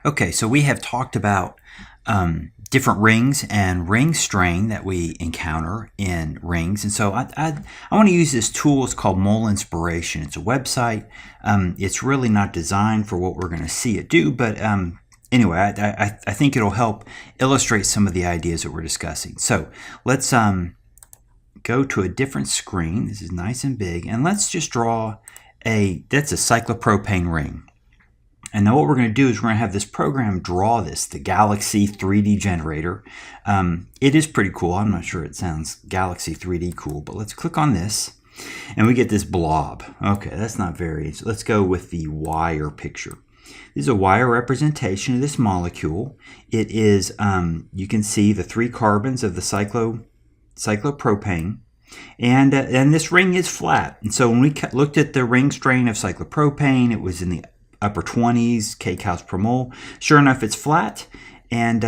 Okay, so we have talked about different rings and ring strain that we encounter in rings. And so I want to use this tool. It's called Mole Inspiration. It's a website. It's really not designed for what we're going to see it do, but anyway, I think it'll help illustrate some of the ideas that we're discussing. So let's go to a different screen. This is nice and big. And let's just draw that's a cyclopropane ring. And now what we're going to do is we're going to have this program draw this, the Galaxy 3D generator. It is pretty cool. I'm not sure it sounds Galaxy 3D cool, but let's click on this and we get this blob. Okay, that's not very, so let's go with the wire picture. This is a wire representation of this molecule. It is, you can see the 3 carbons of the cyclopropane. And this ring is flat. And so when we looked at the ring strain of cyclopropane, it was in the upper 20s kcals per mole. Sure enough, it's flat, and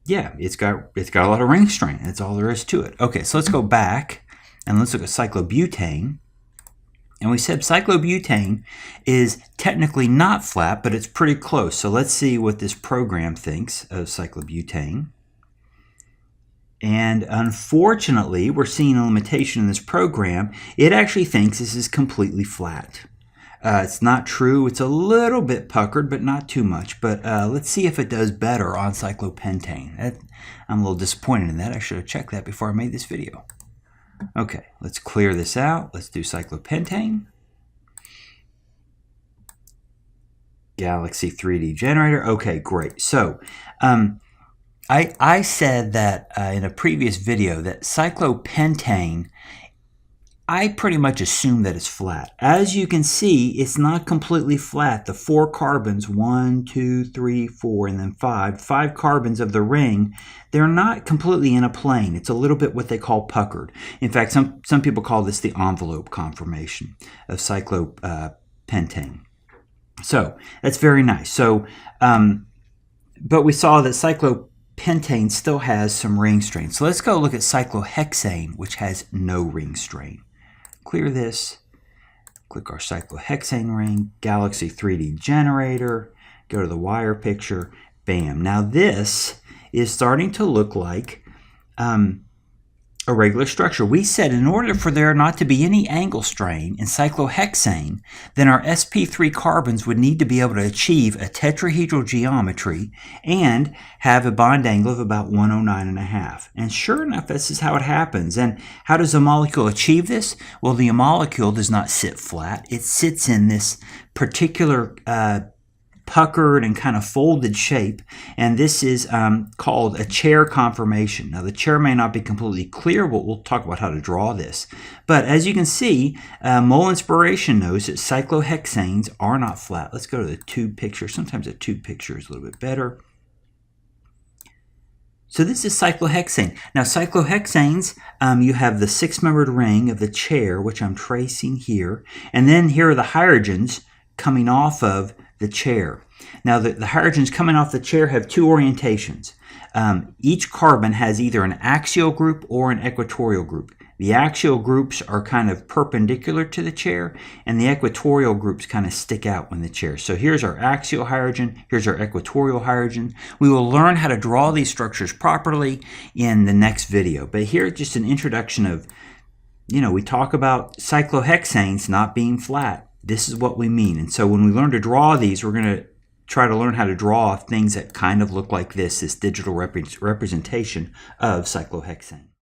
yeah, it's got a lot of ring strain. That's all there is to it. Okay, so let's go back and let's look at cyclobutane. And we said cyclobutane is technically not flat, but it's pretty close. So let's see what this program thinks of cyclobutane. And unfortunately, we're seeing a limitation in this program. It actually thinks this is completely flat. It's not true. It's a little bit puckered, but not too much. But let's see if it does better on cyclopentane. I'm a little disappointed in that. I should have checked that before I made this video. Okay, let's clear this out. Let's do cyclopentane. Galaxy 3D generator. Okay, great. So I said that in a previous video that cyclopentane, I pretty much assume that it's flat. As you can see, it's not completely flat. The 4 carbons, 1, 2, 3, 4, and then 5 carbons of the ring, they're not completely in a plane. It's a little bit what they call puckered. In fact, some people call this the envelope conformation of cyclopentane. So that's very nice. So, but we saw that cyclopentane still has some ring strain. So let's go look at cyclohexane, which has no ring strain. Clear this, click our cyclohexane ring, Galaxy 3D generator, go to the wire picture, bam. Now this is starting to look like a regular structure. We said in order for there not to be any angle strain in cyclohexane, then our sp3 carbons would need to be able to achieve a tetrahedral geometry and have a bond angle of about 109.5. And sure enough, this is how it happens. And how does a molecule achieve this? Well, the molecule does not sit flat. It sits in this particular puckered and kind of folded shape, and this is called a chair conformation. Now the chair may not be completely clear, but we'll talk about how to draw this. But as you can see, Mole Inspiration knows that cyclohexanes are not flat. Let's go to the tube picture. Sometimes a tube picture is a little bit better. So this is cyclohexane. Now cyclohexanes, you have the 6-membered ring of the chair, which I'm tracing here, and then here are the hydrogens coming off of the chair. Now the hydrogens coming off the chair have 2 orientations. Each carbon has either an axial group or an equatorial group. The axial groups are kind of perpendicular to the chair, and the equatorial groups kind of stick out in the chair. So here's our axial hydrogen, here's our equatorial hydrogen. We will learn how to draw these structures properly in the next video. But here, just an introduction of, we talk about cyclohexanes not being flat. This is what we mean. And so when we learn to draw these, we're going to try to learn how to draw things that kind of look like this digital representation of cyclohexane.